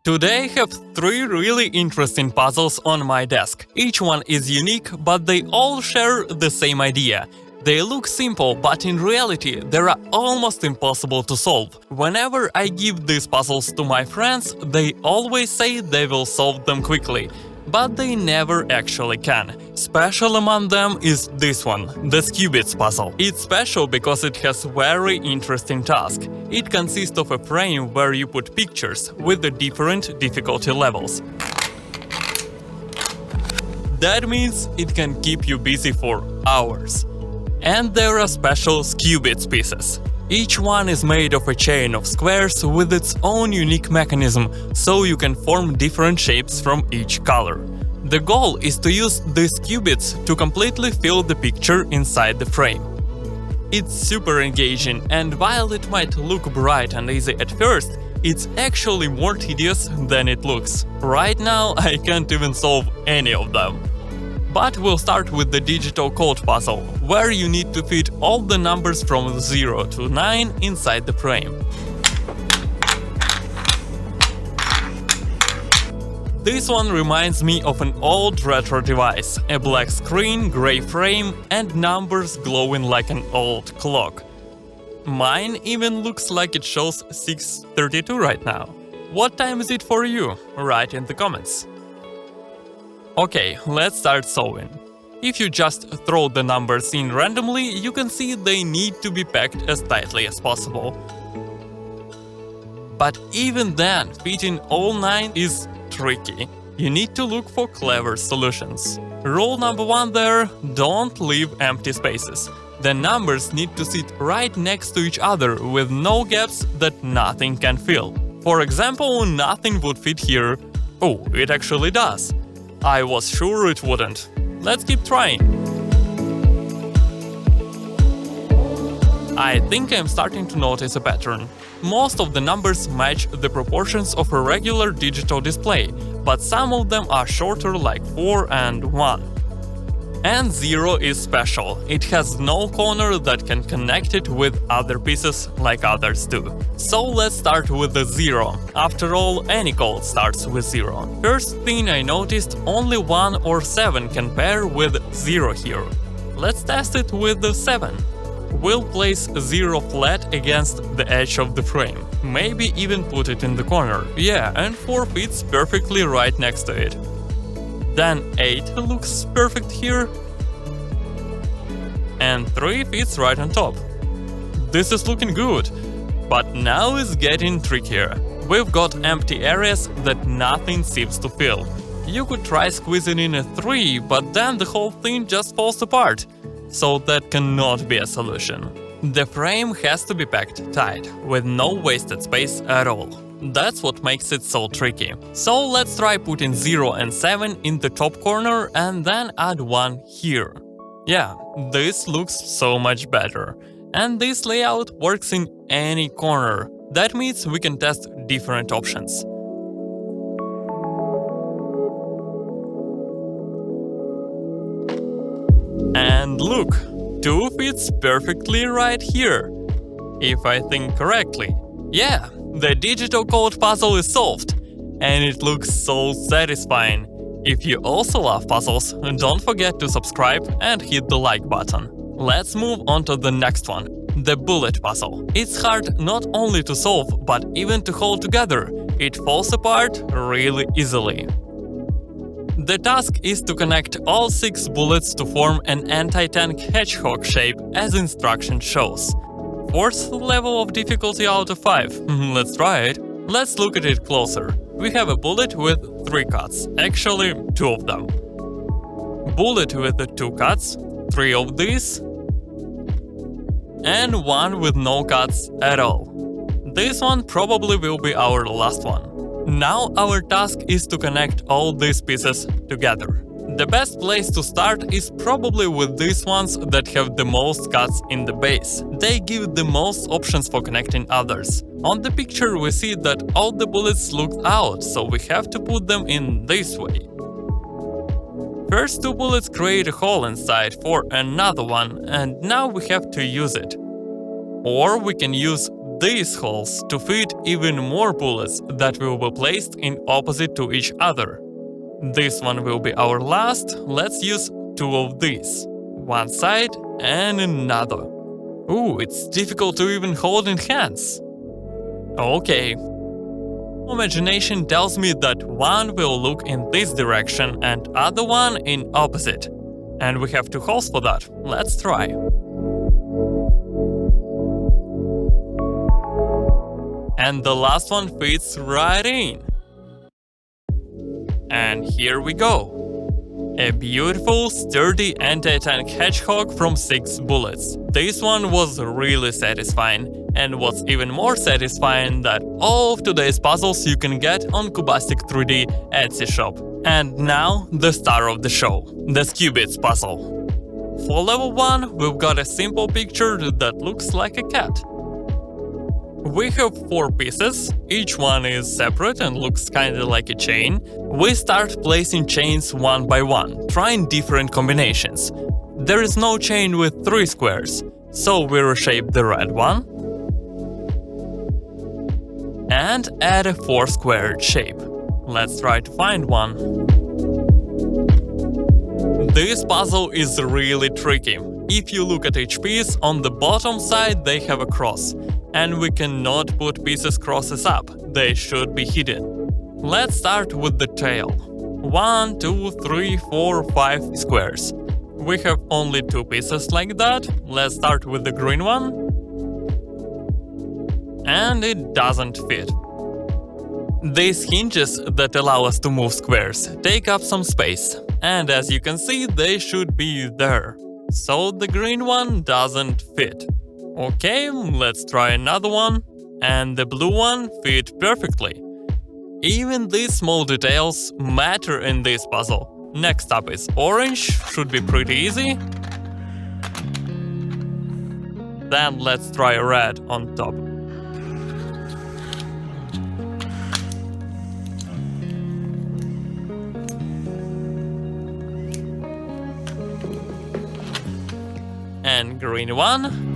Today I have 3 really interesting puzzles on my desk. Each one is unique, but they all share the same idea. They look simple, but in reality they are almost impossible to solve. Whenever I give these puzzles to my friends, they always say they will solve them quickly. But they never actually can. Special among them is this one, the Skewbits puzzle. It's special because it has very interesting task. It consists of a frame where you put pictures with the different difficulty levels. That means it can keep you busy for hours. And there are special Skewbits pieces. Each one is made of a chain of squares with its own unique mechanism, so you can form different shapes from each color. The goal is to use these Skewbits to completely fill the picture inside the frame. It's super engaging, and while it might look bright and easy at first, it's actually more tedious than it looks. Right now I can't even solve any of them. But we'll start with the digital code puzzle, where you need to fit all the numbers from 0 to 9 inside the frame. This one reminds me of an old retro device, a black screen, grey frame and numbers glowing like an old clock. Mine even looks like it shows 6:32 right now. What time is it for you? Write in the comments. Okay, let's start solving. If you just throw the numbers in randomly, you can see they need to be packed as tightly as possible. But even then, fitting all 9 is tricky. You need to look for clever solutions. Rule number 1 there: don't leave empty spaces. The numbers need to sit right next to each other with no gaps that nothing can fill. For example, nothing would fit here. Oh, it actually does. I was sure it wouldn't. Let's keep trying. I think I'm starting to notice a pattern. Most of the numbers match the proportions of a regular digital display, but some of them are shorter, like 4 and 1. And 0 is special. It has no corner that can connect it with other pieces like others do. So let's start with the 0. After all, any code starts with 0. First thing I noticed, only 1 or 7 can pair with 0 here. Let's test it with the 7. We'll place 0 flat against the edge of the frame. Maybe even put it in the corner. Yeah, and 4 fits perfectly right next to it. Then 8 looks perfect here. And 3 fits right on top. This is looking good. But now it's getting trickier. We've got empty areas that nothing seems to fill. You could try squeezing in a 3, but then the whole thing just falls apart. So that cannot be a solution. The frame has to be packed tight, with no wasted space at all. That's what makes it so tricky. So let's try putting 0 and 7 in the top corner and then add 1 here. Yeah, this looks so much better. And this layout works in any corner. That means we can test different options. And look, 2 fits perfectly right here. If I think correctly. Yeah, the digital code puzzle is solved. And it looks so satisfying. If you also love puzzles, don't forget to subscribe and hit the like button. Let's move on to the next one, the bullet puzzle. It's hard not only to solve, but even to hold together. It falls apart really easily. The task is to connect all 6 bullets to form an anti-tank hedgehog shape as instruction shows. 4th level of difficulty out of 5. Let's try it. Let's look at it closer. We have a bullet with 3 cuts, actually 2 of them. Bullet with the 2 cuts, 3 of these, and 1 with no cuts at all. This one probably will be our last one. Now our task is to connect all these pieces together. The best place to start is probably with these ones that have the most cuts in the base. They give the most options for connecting others. On the picture we see that all the bullets look out, so we have to put them in this way. First 2 bullets create a hole inside for another one, and now we have to use it. Or we can use these holes to fit even more bullets that will be placed in opposite to each other. This one will be our last. Let's use 2 of these. One side and another. Ooh, it's difficult to even hold in hands. Okay. Imagination tells me that one will look in this direction and other one in opposite. And we have 2 holes for that. Let's try. And the last one fits right in. And here we go. A beautiful, sturdy anti-tank hedgehog from 6 bullets. This one was really satisfying. And what's even more satisfying, that all of today's puzzles you can get on CUBASTIC 3D Etsy shop. And now, the star of the show, the Skewbits puzzle. For level 1, we've got a simple picture that looks like a cat. We have 4 pieces, each one is separate and looks kinda like a chain. We start placing chains one by one, trying different combinations. There is no chain with 3 squares, so we reshape the red one and add a 4-squared shape. Let's try to find one. This puzzle is really tricky. If you look at each piece, on the bottom side they have a cross. And we cannot put pieces crosses up, they should be hidden. Let's start with the tail. 1, 2, 3, 4, 5 squares. We have only 2 pieces like that. Let's start with the green one. And it doesn't fit. These hinges that allow us to move squares take up some space. And as you can see, they should be there. So the green one doesn't fit. Okay, let's try another one. And the blue one fit perfectly. Even these small details matter in this puzzle. Next up is orange, should be pretty easy. Then let's try red on top. And green one.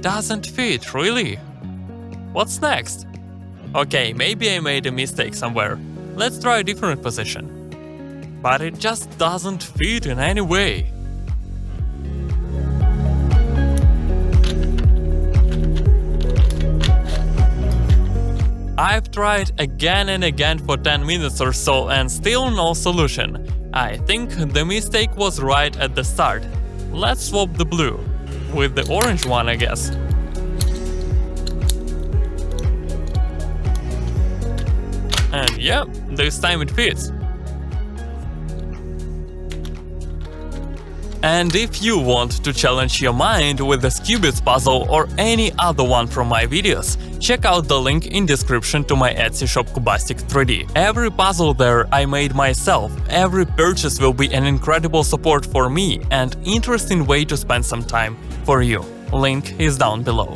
Doesn't fit, really? What's next? Okay, maybe I made a mistake somewhere. Let's try a different position. But it just doesn't fit in any way. I've tried again and again for 10 minutes or so and still no solution. I think the mistake was right at the start. Let's swap the blue. With the orange one, I guess. And yeah, this time it fits. And if you want to challenge your mind with the Skewbits puzzle or any other one from my videos, check out the link in description to my Etsy shop CUBASTIC 3D. Every puzzle there I made myself, every purchase will be an incredible support for me and interesting way to spend some time for you. Link is down below.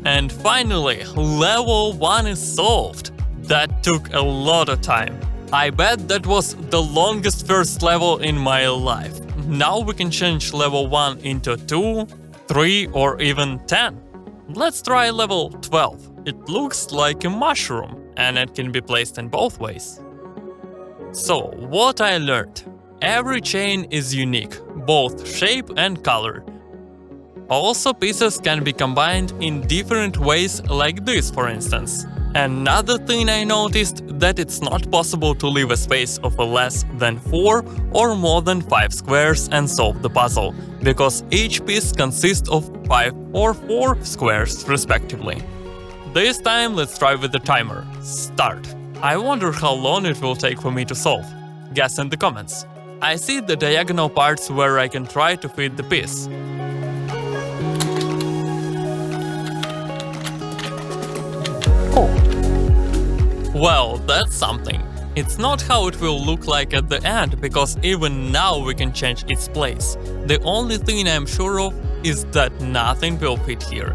And finally, level 1 is solved. That took a lot of time. I bet that was the longest first level in my life. Now we can change level 1 into 2, 3 or even 10. Let's try level 12. It looks like a mushroom and it can be placed in both ways. So, what I learned. Every chain is unique, both shape and color. Also, pieces can be combined in different ways, like this for instance. Another thing I noticed, that it's not possible to leave a space of less than 4 or more than 5 squares and solve the puzzle, because each piece consists of 5 or 4 squares respectively. This time let's try with the timer. Start. I wonder how long it will take for me to solve. Guess in the comments. I see the diagonal parts where I can try to fit the piece. Well, that's something. It's not how it will look like at the end, because even now we can change its place. The only thing I'm sure of is that nothing will fit here.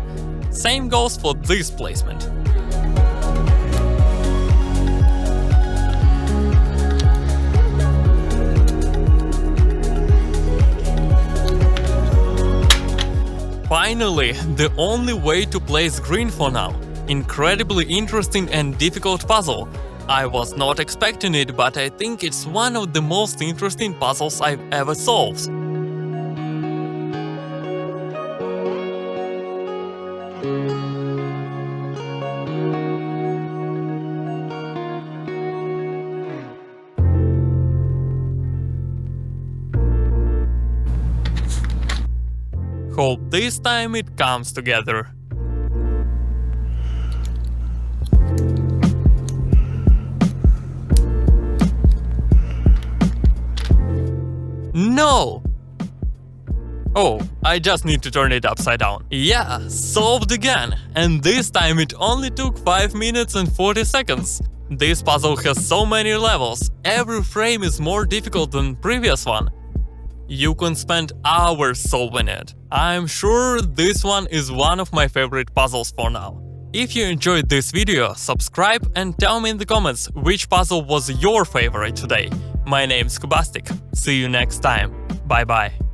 Same goes for this placement. Finally, the only way to place green for now. Incredibly interesting and difficult puzzle. I was not expecting it, but I think it's one of the most interesting puzzles I've ever solved. Hope this time it comes together. No! Oh, I just need to turn it upside down. Yeah, solved again! And this time it only took 5 minutes and 40 seconds. This puzzle has so many levels, every frame is more difficult than previous one. You can spend hours solving it. I'm sure this one is one of my favorite puzzles for now. If you enjoyed this video, subscribe and tell me in the comments which puzzle was your favorite today. My name's CUBASTIC. See you next time. Bye bye.